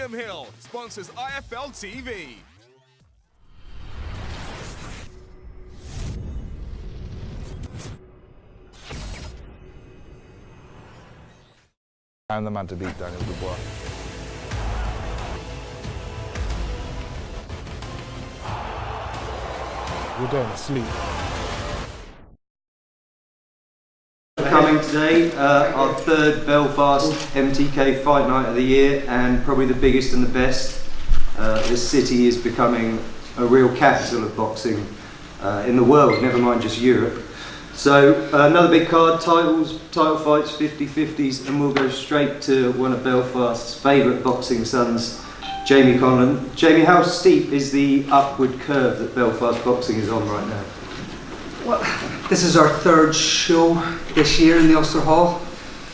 William Hill sponsors IFL TV. I'm the man to beat, Daniel Dubois. You're going to sleep. Coming today, our third Belfast MTK fight night of the year, and probably the biggest and the best. This city is becoming a real capital of boxing in the world, never mind just Europe. So another big card, title fights, 50-50s, and we'll go straight to one of Belfast's favourite boxing sons, Jamie Conlon. Jamie, how steep is the upward curve that Belfast boxing is on right now? Well, this is our third show this year in the Ulster Hall.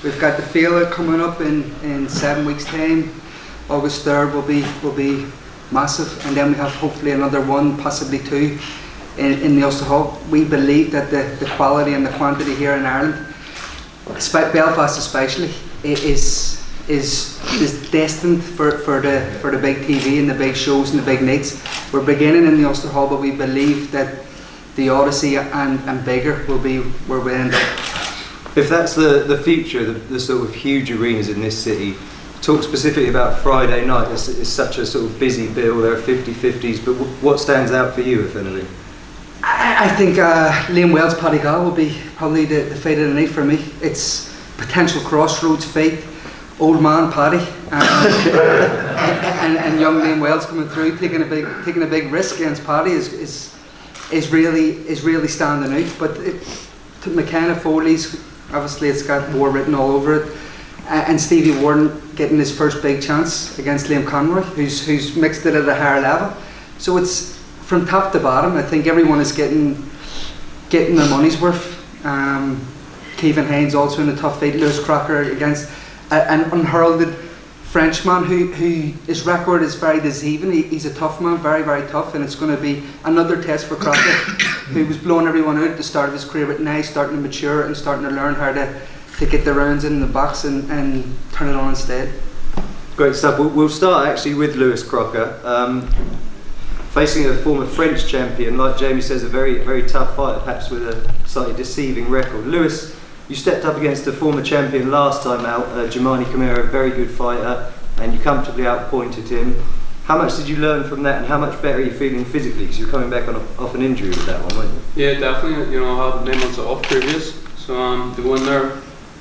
We've got the Feeler coming up in 7 weeks' time. August 3rd will be massive, and then we have hopefully another one, possibly two, in the Ulster Hall. We believe that the quality and the quantity here in Ireland, Belfast especially, is destined for the big TV and the big shows and the big nights. We're beginning in the Ulster Hall, but we believe that the Odyssey and bigger will be where we end up. If that's the future, the sort of huge arenas in this city, talk specifically about Friday night. It's such a sort of busy bill, there are 50-50s, but what stands out for you, if anything? I think Liam Wells' Paddy Gall will be probably the fight of the night for me. It's potential crossroads fight. Old man Paddy and young Liam Wells coming through, taking a big risk against Paddy is really standing out. But to McKenna, FOLEY's, obviously it's got more written all over it, and Stevie Warren getting his first big chance against Liam Conroy, who's mixed it at a higher level. So it's from top to bottom. I think everyone is getting their money's worth. Kevin Haynes also in a tough fight. Lewis Crocker against an unheralded Frenchman who his record is very deceiving. He's a tough man, very, very tough, and it's going to be another test for Crocker, who was blowing everyone out at the start of his career, but now he's starting to mature and starting to learn how to get the rounds in the box and turn it on instead. Great stuff. We'll start actually with Lewis Crocker. Facing a former French champion, like Jamie says, a very, very tough fighter, perhaps with a slightly deceiving record. Lewis, you stepped up against a former champion last time out, Jemani Camara, a very good fighter, and you comfortably outpointed him. How much did you learn from that, and how much better are you feeling physically? Because you're coming back off an injury with that one, weren't you? Yeah, definitely. I had 9 months off previous, so to go in there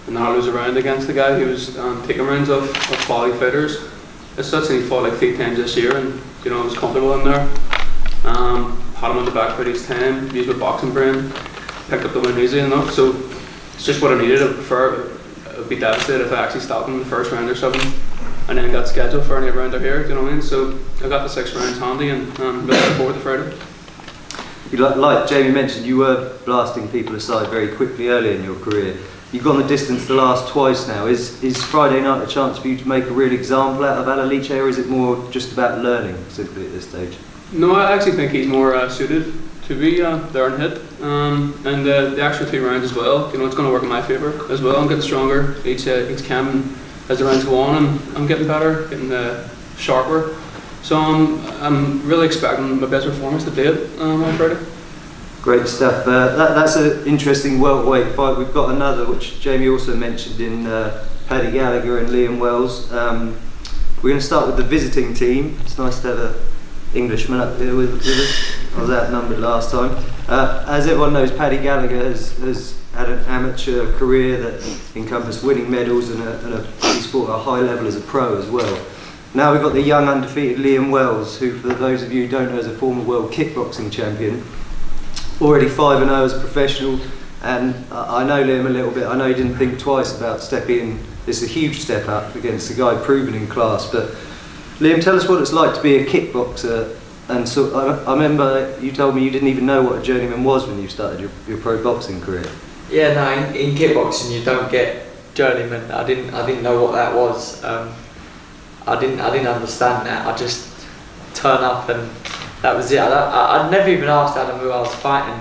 and not lose a round against the guy who was taking rounds of quality fighters. As such, and he fought like 3 times this year, and I was comfortable in there. Had him on the back foot each time, used my boxing brain, picked up the win easy enough. So it's just what I needed. I'd be devastated if I actually stopped him in the first round or something, and then got scheduled for any round out here. Do you know what I mean? So I got the 6 rounds handy, and looking forward to Friday. Like Jamie mentioned, you were blasting people aside very quickly early in your career. You've gone the distance the last twice now. Is Friday night a chance for you to make a real example out of Alaliche, or is it more just about learning simply at this stage? No, I actually think he's more suited to be there and hit, and the extra 3 rounds as well. It's going to work in my favour as well. I'm getting stronger each cam as the rounds go on, and I'm getting better, getting sharper. So I'm really expecting my best performance to date on Friday. Great stuff. That's an interesting welterweight fight. We've got another, which Jamie also mentioned, in Paddy Gallagher and Liam Wells. We're going to start with the visiting team. It's nice to have an Englishman up here with us. I was outnumbered last time. As everyone knows, Paddy Gallagher has had an amateur career that encompassed winning medals, and he's fought at a high level as a pro as well. Now we've got the young undefeated Liam Wells, who, for those of you who don't know, is a former world kickboxing champion. Already 5-0 as a professional, and I know Liam a little bit. I know he didn't think twice about stepping in. It's a huge step up against a guy proven in class. But Liam, tell us what it's like to be a kickboxer. And so I remember you told me you didn't even know what a journeyman was when you started your pro boxing career. Yeah, no. In kickboxing, you don't get journeyman. I didn't know what that was. I didn't understand that. I just turn up and that was it. I'd never even asked Adam who I was fighting,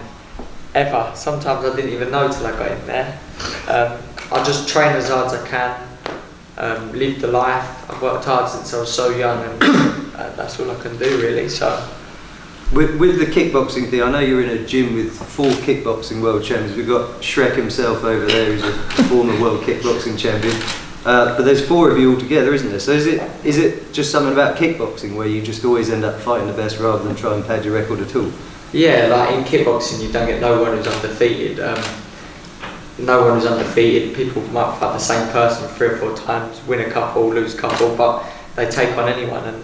ever. Sometimes I didn't even know till I got in there. I just train as hard as I can, lived the life. I've worked hard since I was so young, and that's all I can do really. So. With the kickboxing thing, I know you're in a gym with 4 kickboxing world champions. We've got Shrek himself over there, who's a former world kickboxing champion. But there's 4 of you all together, isn't there? So is it just something about kickboxing where you just always end up fighting the best rather than try and pad your record at all? Yeah, like in kickboxing, you don't get no one who's undefeated. No one who's undefeated. People might fight the same person 3 or 4 times, win a couple, lose a couple, but they take on anyone, and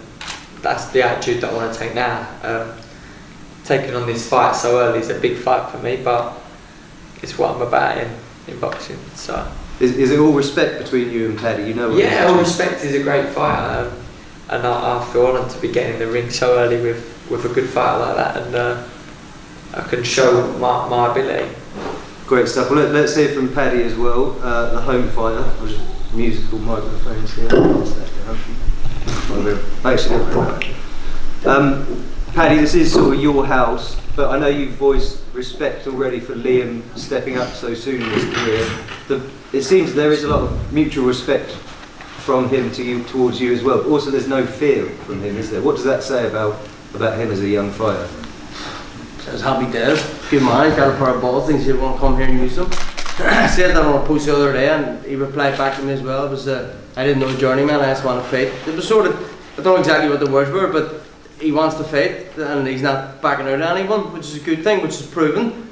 that's the attitude that I want to take now. Taking on this fight so early is a big fight for me, but it's what I'm about in boxing. So is it all respect between you and Paddy? You know what? Yeah, all respect. Is a great fight, and I feel honoured to be getting in the ring so early with a good fighter like that, and I can show my ability. Great stuff. Well, let's hear from Paddy as well, the home fighter. I'll just musical microphones here. Paddy, this is sort of your house, but I know you've voiced respect already for Liam stepping up so soon in his career. It seems there is a lot of mutual respect from him to you, towards you as well. But also, there's no fear from him, is there? What does that say about him as a young fighter? Says happy days. Good man, he's got a pair of balls, thinks you want to come here and use them. I said that on a post the other day, and he replied back to me as well. It was I didn't know journeyman, I just want to fight. It was sort of, I don't know exactly what the words were, but he wants to fight and he's not backing out at anyone, which is a good thing, which is proven.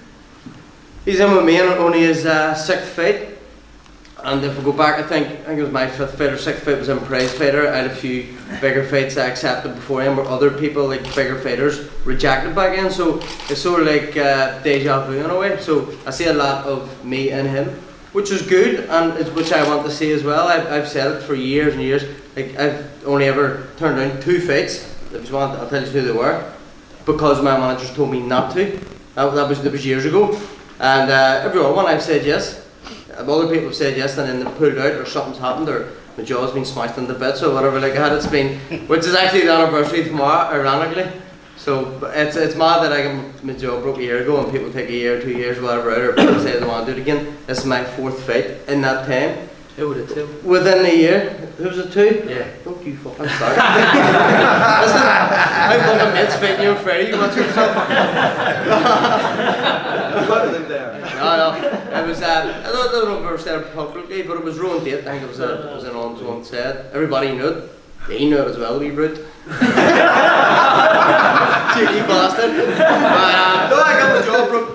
He's in with me and only his 6th fight. And if we go back, I think it was my 5th fight or 6th fight was in prize fighter. I had a few bigger fights I accepted before him, where other people, like bigger fighters, rejected back in. So it's sort of like deja vu in a way. So I see a lot of me in him, which is good, and it's which I want to see as well. I've said it for years and years. Like I've only ever turned down 2 fights. If you want, I'll tell you who they were, because my managers told me not to. That was years ago, and every other one I've said yes. Other people have said yes, and then they've pulled out, or something's happened, or my jaw's been smashed into bits, or whatever like that it's been. Which is actually the anniversary tomorrow, ironically. So it's mad that I got my jaw broke a year ago, and people take a year, 2 years, whatever out, or people say they want to do it again. This is my 4th fight in that time. Who would it 2? Within a year. Who was it 2? Yeah. Don't you fucking start. Listen, I'm fucking mates fighting you on Friday, you watch yourself. No. It was, I don't know if I ever said it publicly, but it was Rowan Date. I think it was an on said. Everybody knew it. They knew it as well, we brute. Cheeky bastard. But, no, I got my jaw broke.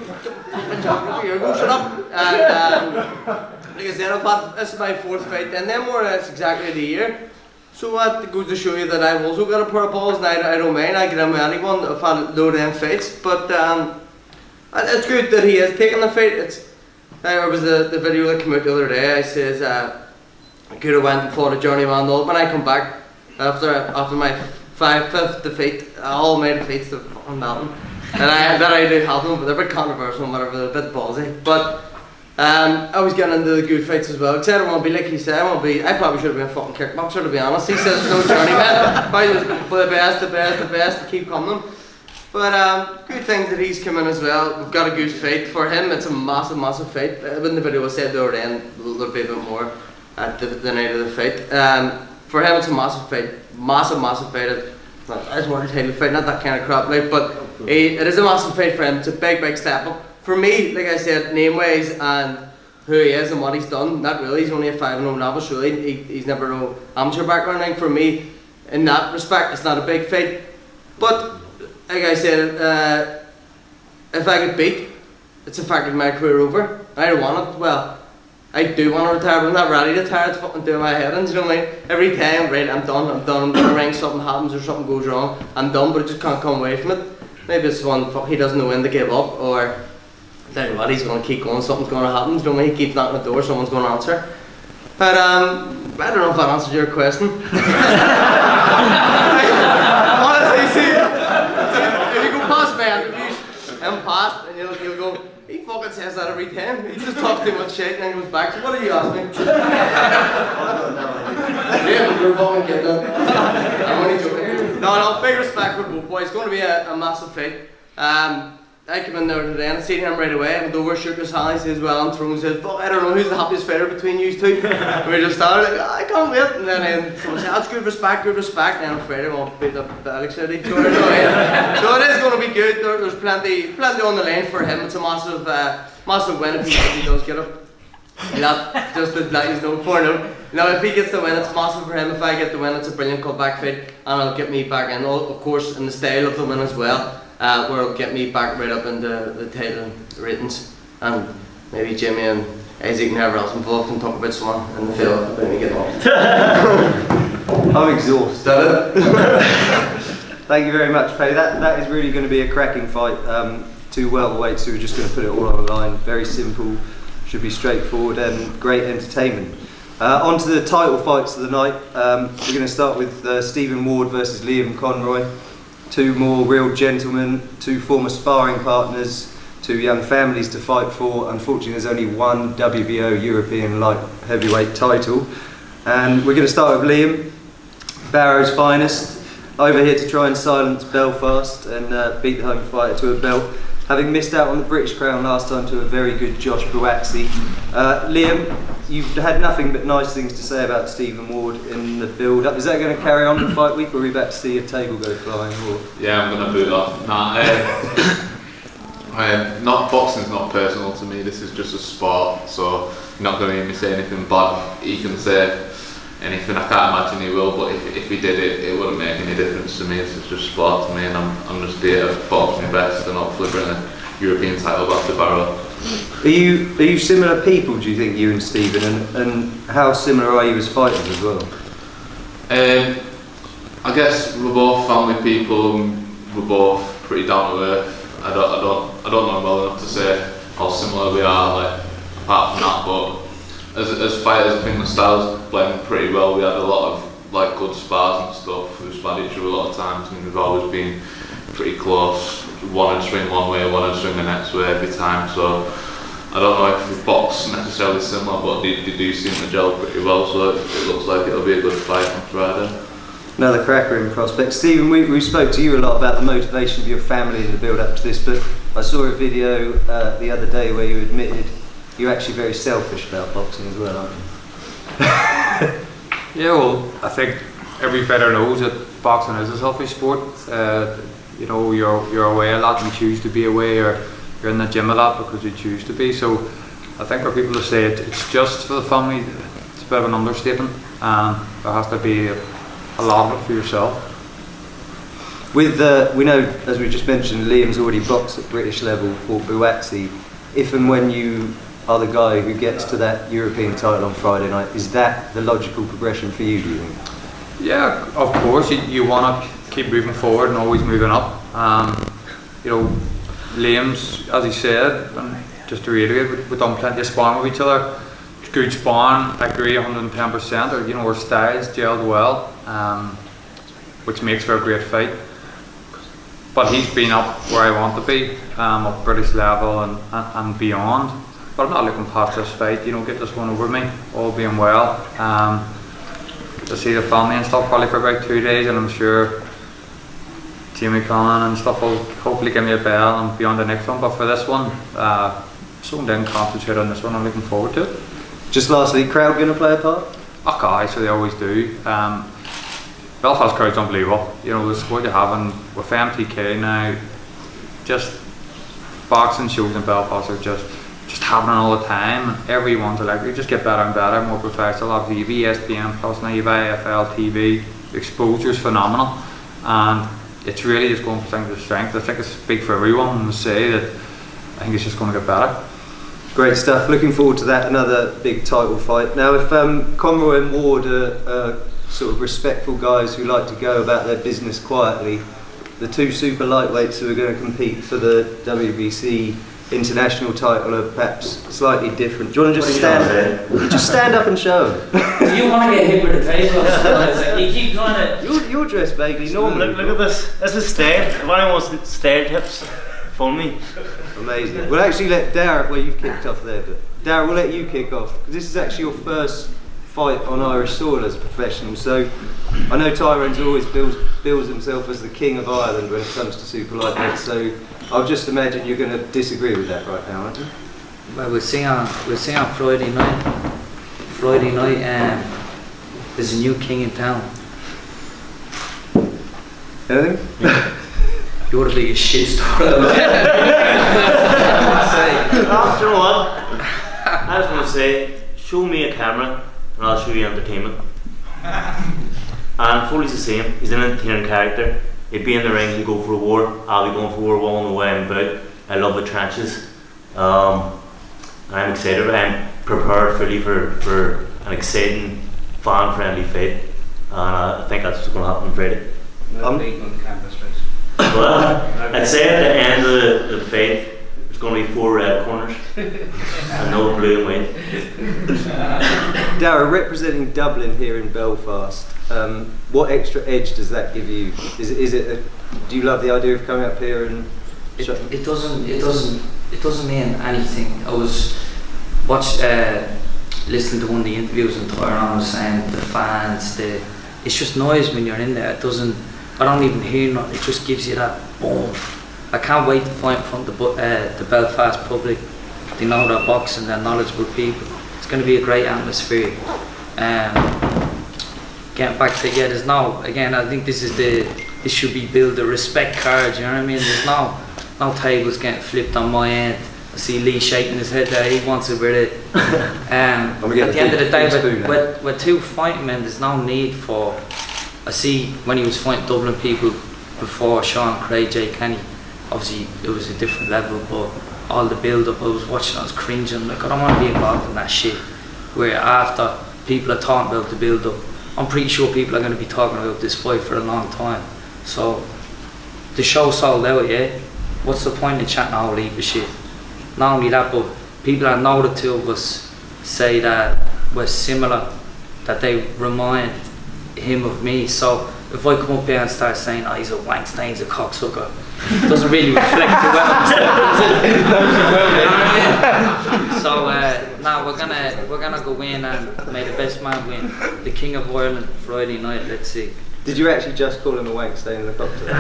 My jaw broke a year ago, shut up. And, like I said, I've had, this is my 4th fight, and then more or less exactly the year. So that goes to show you that I've also got a pair of balls, and I don't mind, I get in with anyone. I've had a load of them fights, but it's good that he has taken the fight. There was the video that came out the other day. I says I could have went and fought a journeyman. When I come back after my 5th defeat, all my defeats are fucking nothing. that I do have them, but they're a bit controversial and whatever, they're a bit ballsy. But I was getting into the good fights as well, because I don't want to be like he said. I probably should have been a fucking kickboxer, to be honest. He says no journeyman. Probably was the best to keep coming. But good things that he's come in as well. We've got a good fight for him. It's a massive fight. In the video I said the other day, and there'll be a bit more at the night of the fight. For him, it's a massive fight. Massive fight. It's more a title fight, not that kind of crap, like. But it is a massive fight for him. It's a big step up. For me, like I said, name-wise and who he is and what he's done, not really. He's only a 5-0 novice, really. He's never no amateur background. I think for me, in that respect, it's not a big fight. But like I said, if I get beat, it's affected my career over. I don't want it. Well, I do want to retire, but I'm not ready to retire. It's fucking doing my head in, you know what I mean? Every time, right, I'm done. I'm in the ring, something happens or something goes wrong, I'm done, but I just can't come away from it. Maybe it's one, he doesn't know when to give up, or I tell you what, he's going to keep going, something's going to happen, you know what I mean? He keeps knocking the door, someone's going to answer. But I don't know if that answered your question. Honestly, see, if you go past my interviews, I'm past, and you'll go, he fucking says that every time. He just talks too much shit and then goes back. So what did you ask me? Yeah, you're fucking kidding. I'm only joking. No, big respect for both boys. It's going to be a massive fight. I came in there today and I seen him right away. I went over, shook his hand, he says, well, I'm thrown, says, fuck, I don't know who's the happiest fighter between you two. And we just started like, oh, I can't wait. And then someone said, that's good respect. And then on Friday, we'll beat up Alex City. So it is going to be good. There's plenty on the line for him. It's a massive win if he does get up. That, just to let you know, 4-0. Now, if he gets the win, it's massive for him. If I get the win, it's a brilliant comeback fight. And it'll get me back in, of course, in the style of the win as well. Where it'll get me back right up into the title ratings, and maybe Jimmy and Isaac and whoever else involved can talk about someone in the field about me getting off. I'm exhausted. Thank you very much, Paddy. That is really going to be a cracking fight. Two welterweights who are just going to put it all on the line. Very simple, should be straightforward and great entertainment. On to the title fights of the night. We're going to start with Stephen Ward versus Liam Conroy. Two more real gentlemen, two former sparring partners, two young families to fight for. Unfortunately, there's only one WBO European light heavyweight title. And we're going to start with Liam, Barrow's finest, over here to try and silence Belfast and beat the home fighter to a belt, having missed out on the British crown last time to a very good Josh Buatsi. Liam, you've had nothing but nice things to say about Stephen Ward in the build-up. Is that going to carry on the fight week, or are we about to see a table go flying? Or? Yeah, I'm going to boot off. Not boxing's not personal to me. This is just a sport, so you're not going to hear me say anything bad. He can say anything. I can't imagine he will, but if he did it wouldn't make any difference to me. It's just sport to me, and I'm just here to box my best and hopefully bring a European title back to Barrow. Are you similar people, do you think, you and Stephen, and how similar are you as fighters as well? I guess we're both family people, we're both pretty down to earth. I don't know well enough to say how similar we are, like, apart from that, but as fighters I think the styles blend pretty well. We had a lot of like good spars and stuff. We've sparred each other a lot of times and we've always been pretty close. One would swing one way, one would swing the next way every time, so I don't know if the box necessarily similar, but they do seem to gel pretty well, so it looks like it'll be a good fight on Friday. Another cracker in prospect. Stephen, we spoke to you a lot about the motivation of your family in the build up to this, but I saw a video the other day where you admitted you're actually very selfish about boxing as well, aren't you? Yeah, well, I think every fighter knows that boxing is a selfish sport. You know, you're away a lot, you choose to be away, or you're in the gym a lot because you choose to be. So I think for people to say it's just for the family, it's a bit of an understatement. There has to be a lot of it for yourself. With we know, as we just mentioned, Liam's already boxed at British level for Buatsi. If and when you are the guy who gets to that European title on Friday night, is that the logical progression for you, do you think? Yeah, of course, you want to keep moving forward and always moving up. You know, Liam's, as he said, and just to reiterate, we've done plenty of sparring with each other. Good sparring, I agree 110%, or, you know, our styles gelled well, which makes for a great fight. But he's been up where I want to be, up British level and beyond. But I'm not looking past this fight, you know, get this one over me, all being well. Get to see the family and stuff probably for about 2 days, and I'm sure Jamie Connon and stuff will hopefully give me a bell and be on the next one. But for this one, so then concentrate on this one, I'm looking forward to it. Just lastly, crowd going to play a part? Okay, so they always do. Belfast crowd's unbelievable. You know, the support you're having with MTK now, just boxing shows in Belfast are just happening all the time, and everyone's like, they just get better and better, more professional. Obviously, ESPN Plus now, you've IFL TV, the exposure's phenomenal, and it's really just going from strength to strength. I think I speak for everyone and say that I think it's just going to get better. Great stuff. Looking forward to that. Another big title fight. Now, if Conroy and Ward are sort of respectful guys who like to go about their business quietly, the two super lightweights who are going to compete for the WBC international title are perhaps slightly different. Do you want to just stand up and show them? Do you want to get hit with a table? You keep trying to. You're dressed vaguely normal. Look at this. This is stayed. If anyone wants stayed tips, phone me. Amazing. We'll actually let Darren, well, you've kicked off there, but Darren, we'll let you kick off, because this is actually your first fight on Irish soil as a professional. So I know Tyrone's always bills himself as the king of Ireland when it comes to super lightweight. So I'll just imagine you're going to disagree with that right now, aren't you? Well, we'll see on Friday night. Friday night, there's a new king in town. Anything? You're the biggest shit story. You know what? I just want to say, show me a camera and I'll show you entertainment. And Foley's the same. He's an entertaining character. He'd be in the ring, he'd go for a war. I'll be going for war while on the way I'm about. I love the trenches. I'm excited. I'm prepared fully for an exciting, fan-friendly fight. And I think that's what's going to happen Friday. On the canvas race. Well, I'd say at the end of the fight, there's going to be 4 red corners and no blue and white. Darragh, representing Dublin here in Belfast, what extra edge does that give you? Do you love the idea of coming up here and? It doesn't mean anything. I was listening to one of the interviews and Tyrone was saying the fans, it's just noise when you're in there. I don't even hear nothing. It just gives you that boom. I can't wait to fight in front of the Belfast public. They know they're boxing, they're knowledgeable people. It's going to be a great atmosphere. Getting back to there's no, again, I think this should be built a respect card. You know what I mean? There's no tables getting flipped on my end. I see Lee shaking his head there. He wants it with it. At the end of the day, with 2 fighting men, there's no need for. I see when he was fighting Dublin people before, Sean, Craig, Jay Kenny, obviously it was a different level, but all the build up I was watching, I was cringing, like I don't want to be involved in that shit, where after people are talking about the build up, I'm pretty sure people are going to be talking about this fight for a long time. So the show sold out, yeah, what's the point in chatting a whole heap of shit? Not only that, but people that know the 2 of us say that we're similar, that they remind him of me. So if I come up here and start saying, oh, he's a wankster, he's a cocksucker, it doesn't really reflect too well on myself. So we're gonna go in and may the best man win. The King of Ireland Friday night. Let's see. Did you actually just call him a wank staying in the cocktail? I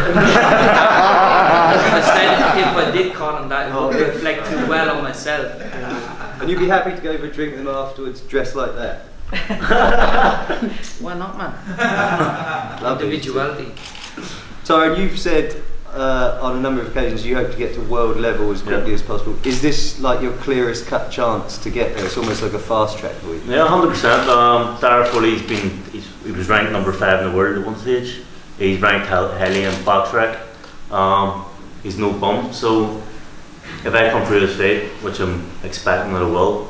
said if I did call him that, it would reflect too well on myself. And you'd be happy to go for a drink with him afterwards, dressed like that? Why not, man? Individuality. Tyrone, you've said on a number of occasions you hope to get to world level as quickly as possible. Is this like your clearest cut chance to get there? It's almost like a fast track for you. Yeah, 100%. Darragh Foley's he was ranked number 5 in the world at one stage. He's ranked highly in BoxRec. He's no bum, so if I come through this fight, which I'm expecting that I will,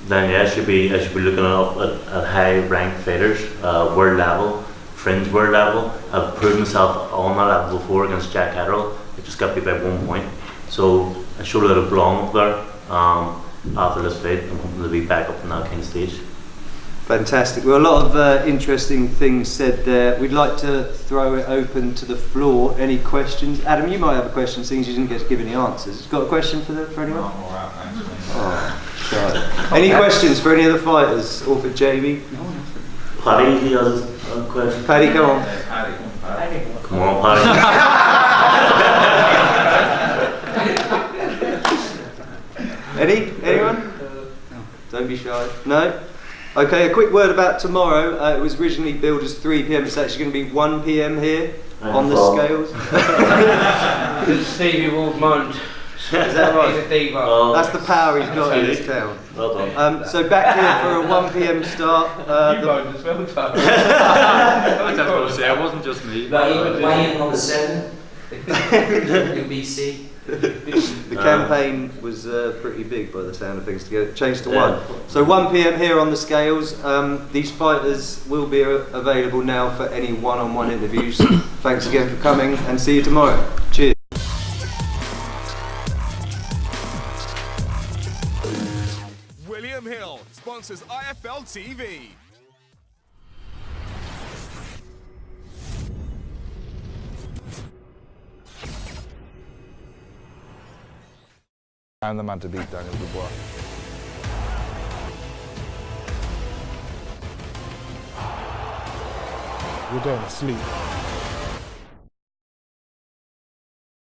then yeah, I should be looking up at high-ranked fighters, world level, fringe world level. I've proved myself on that level before against Jack Catterall. I just got beat by 1 point, so I showed a little belong up there. After this fight, I'm hoping to be back up on that kind of stage. Fantastic. Well, a lot of interesting things said there. We'd like to throw it open to the floor. Any questions? Adam, you might have a question, seeing you didn't get to give any answers. Got a question for anyone? I'm all right, thanks. Oh, sure. Any questions for any of the fighters or for Jamie? Paddy, he has a question. Paddy, come on. Paddy. Come on, Paddy. Anyone? No. Don't be shy. No? Okay, a quick word about tomorrow. It was originally billed as 3 PM. It's actually going to be 1 PM here on the scales. Stevie Wolfmont. Is that right? He's a diva. That's the power he's got in this town. Well done. So back here for a 1 PM start. You voted as well, Tyrone. I was going to say, it wasn't just me. Weighing on the 7 in BC. The campaign was pretty big by the sound of things to get it changed to 1. So 1 PM here on the scales. These fighters will be available now for any one-on-one interviews. Thanks again for coming and see you tomorrow. Cheers. William Hill sponsors IFL TV. I'm the man to beat Daniel Dubois. we're doing a sleep.